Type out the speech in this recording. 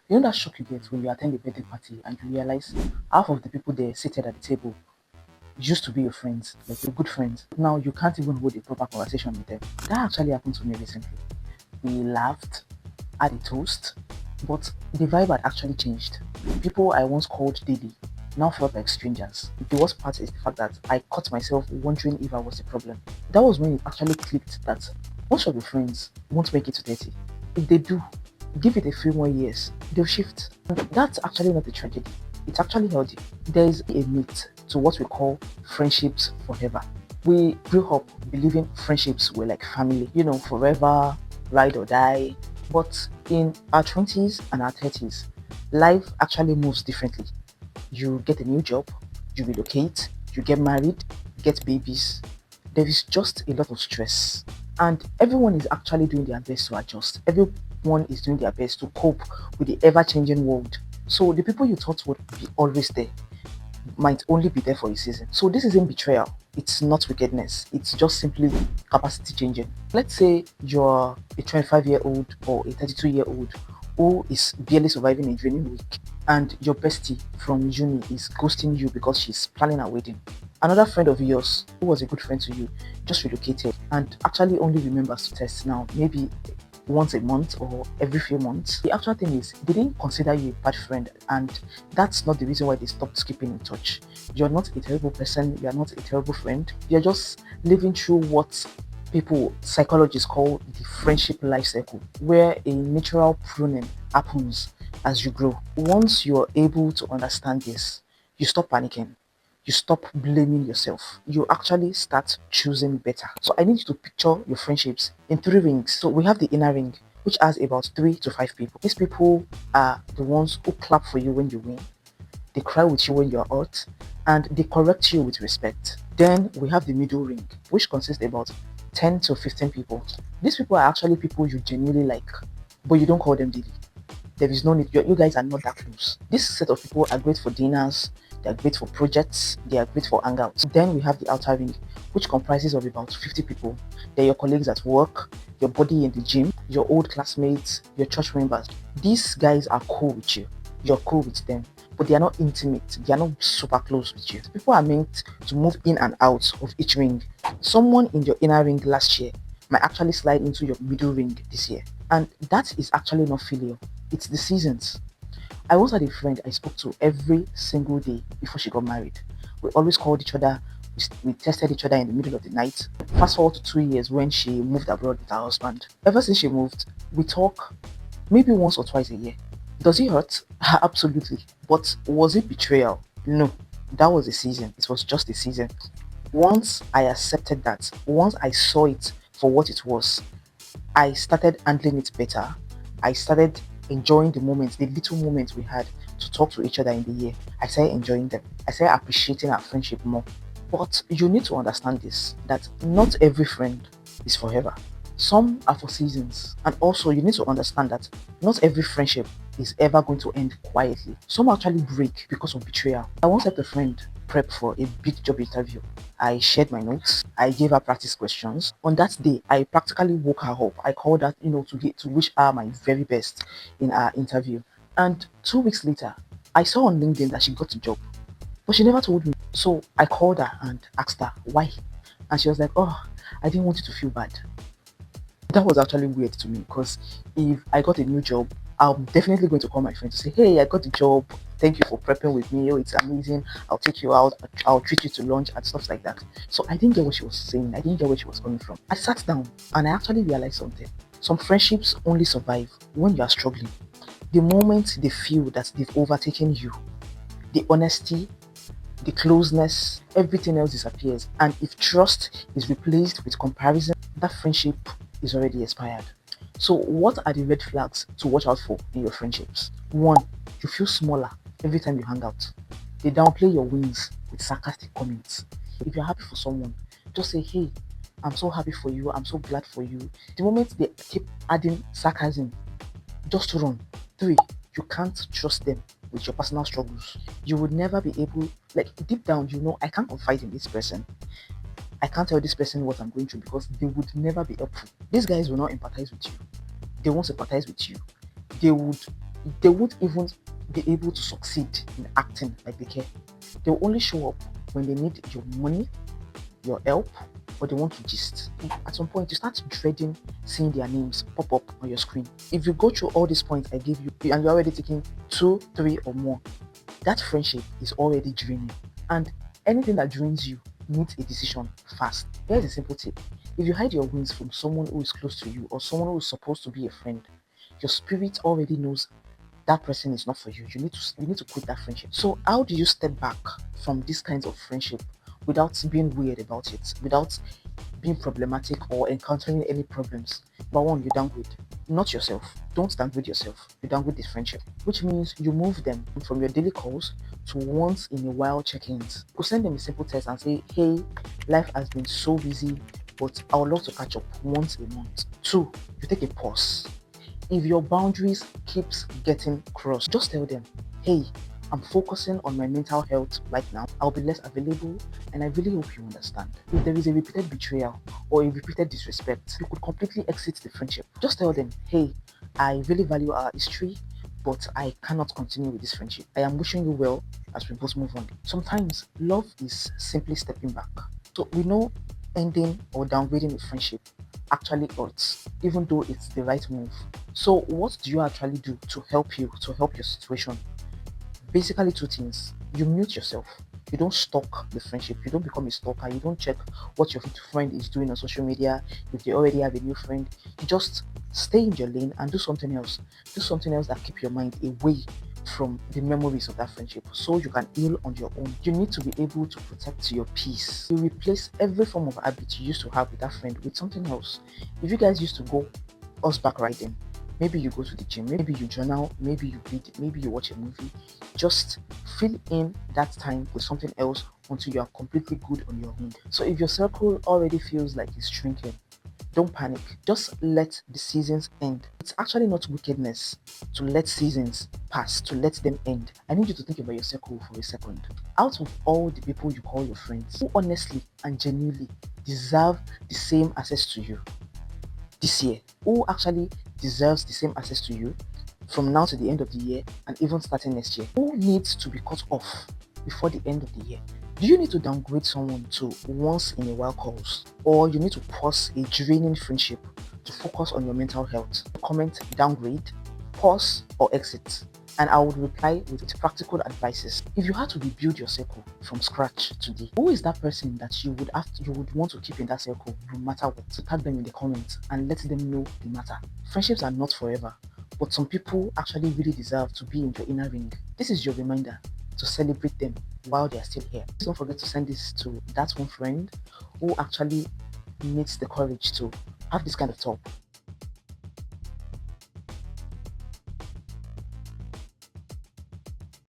You know that shock you get when you attend a birthday party and you realize half of the people there seated at the table used to be your friends, like your good friends. Now you can't even hold a proper conversation with them. That actually happened to me recently. We laughed, had a toast, but the vibe had actually changed. People I once called daily now felt like strangers. The worst part is the fact that I caught myself wondering if I was the problem. That was when it actually clicked that most of your friends won't make it to 30. If they do, give it a few more years, they'll shift. And that's actually not a tragedy. It's actually healthy. There is a myth to what we call friendships forever. We grew up believing friendships were like family, forever, ride or die. But in our 20s and our 30s, life actually moves differently. You get a new job, you relocate, you get married, get babies. There is just a lot of stress. And everyone is actually doing their best to adjust. Everyone is doing their best to cope with the ever changing world. So the people you thought would be always there might only be there for a season. So this isn't betrayal. It's not wickedness. It's just simply capacity changing. Let's say you're a 25-year-old or a 32-year-old who is barely surviving a draining week, and your bestie from uni is ghosting you because she's planning a wedding. Another friend of yours who was a good friend to you just relocated and actually only remembers to text now, maybe once a month or every few months. The actual thing is, they didn't consider you a bad friend, and that's not the reason why they stopped keeping in touch. You're not a terrible person, you're not a terrible friend, you're just living through what people, psychologists call the friendship life cycle, where a natural pruning happens as you grow. Once you're able to understand this, you stop panicking, you stop blaming yourself. You actually start choosing better. So I need you to picture your friendships in three rings. So we have the inner ring, which has about 3 to 5 people. These people are the ones who clap for you when you win, they cry with you when you're hurt, and they correct you with respect. Then we have the middle ring, which consists about 10 to 15 people. These people are actually people you genuinely like, but you don't call them daily. There is no need. You guys are not that close. This set of people are great for dinners, they are great for projects, they are great for hangouts. Then we have the outer ring, which comprises of about 50 people. They're your colleagues at work, your buddy in the gym, your old classmates, your church members. These guys are cool with you. You're cool with them, but they are not intimate. They are not super close with you. People are meant to move in and out of each ring. Someone in your inner ring last year might actually slide into your middle ring this year. And that is actually not failure. It's the seasons. I once had a friend I spoke to every single day before she got married. We always called each other, we tested each other in the middle of the night. Fast forward to 2 years when she moved abroad with her husband. Ever since she moved, we talk maybe once or twice a year. Does it hurt? Absolutely. But was it betrayal? No. That was a season. It was just a season. Once I accepted that, once I saw it for what it was, I started handling it better. I started enjoying the moments, the little moments we had to talk to each other in the year. I started enjoying them. I started appreciating our friendship more. But you need to understand this, that not every friend is forever. Some are for seasons. And also, you need to understand that not every friendship is ever going to end quietly. Some actually break because of betrayal. I once helped a friend prep for a big job interview. I shared my notes. I gave her practice questions. On that day, I practically woke her up. I called her, to wish her my very best in our interview. And 2 weeks later, I saw on LinkedIn that she got the job, but she never told me. So I called her and asked her why, and she was like, "Oh, I didn't want you to feel bad." That was actually weird to me because if I got a new job, I'm definitely going to call my friend to say, "Hey, I got the job. Thank you for prepping with me. Oh, it's amazing. I'll take you out. I'll treat you to lunch and stuff like that." So I didn't get what she was saying. I didn't get where she was coming from. I sat down and I actually realized something. Some friendships only survive when you are struggling. The moment they feel that they've overtaken you, the honesty, the closeness, everything else disappears. And if trust is replaced with comparison, that friendship is already expired. So, what are the red flags to watch out for in your friendships? One, you feel smaller every time you hang out. They downplay your wins with sarcastic comments. If you're happy for someone, just say, "Hey, I'm so happy for you. I'm so glad for you." The moment they keep adding sarcasm, just run. Three, you can't trust them with your personal struggles. You would never be able, like deep down, I can't confide in this person. I can't tell this person what I'm going through because they would never be helpful. These guys will not empathize with you. They won't sympathize with you. They would They won't even be able to succeed in acting like they care. They'll only show up when they need your money, your help, or they want to gist. At some point, you start dreading seeing their names pop up on your screen. If you go through all these points I gave you and you're already taking 2, 3, or more, that friendship is already draining. And anything that drains you needs a decision fast. Here's a simple tip. If you hide your wings from someone who is close to you or someone who is supposed to be a friend, your spirit already knows that person is not for you. You need to quit that friendship. So how do you step back from these kinds of friendship without being weird about it, without being problematic or encountering any problems? Number one, you downgrade. Not yourself. Don't downgrade yourself. You downgrade this friendship, which means you move them from your daily calls to once in a while check-ins. You send them a simple text and say, hey, life has been so busy, but I would love to catch up once a month. 2, you take a pause. If your boundaries keeps getting crossed, just tell them, hey, I'm focusing on my mental health right now. I'll be less available, and I really hope you understand. If there is a repeated betrayal or a repeated disrespect, you could completely exit the friendship. Just tell them, hey, I really value our history, but I cannot continue with this friendship. I am wishing you well as we both move on. Sometimes love is simply stepping back. So we know ending or downgrading a friendship actually hurts, even though it's the right move. So what do you actually do to help your situation? Basically 2 things. You mute yourself. You don't stalk the friendship. You don't become a stalker. You don't check what your friend is doing on social media. If they already have a new friend, you just stay in your lane and do something else. Do something else that keep your mind away from the memories of that friendship so you can heal on your own. You need to be able to protect your peace. You replace every form of habit you used to have with that friend with something else. If you guys used to go horseback riding, maybe you go to the gym, maybe you journal, maybe you read, maybe you watch a movie. Just fill in that time with something else until you are completely good on your own. So if your circle already feels like it's shrinking, don't panic. Just let the seasons end. It's actually not wickedness to let seasons pass, to let them end. I need you to think about your circle for a second. Out of all the people you call your friends, who honestly and genuinely deserve the same access to you this year? Who actually deserves the same access to you from now to the end of the year and even starting next year? Who needs to be cut off before the end of the year? Do you need to downgrade someone to once in a while calls, or you need to pause a draining friendship to focus on your mental health? Comment downgrade, pause, or exit, and I would reply with practical advices. If you had to rebuild your circle from scratch today, who is that person that you would want to keep in that circle no matter what? Tag them in the comments and let them know the matter. Friendships are not forever, but some people actually really deserve to be in your inner ring. This is your reminder to celebrate them while they are still here. Please don't forget to send this to that one friend who actually needs the courage to have this kind of talk.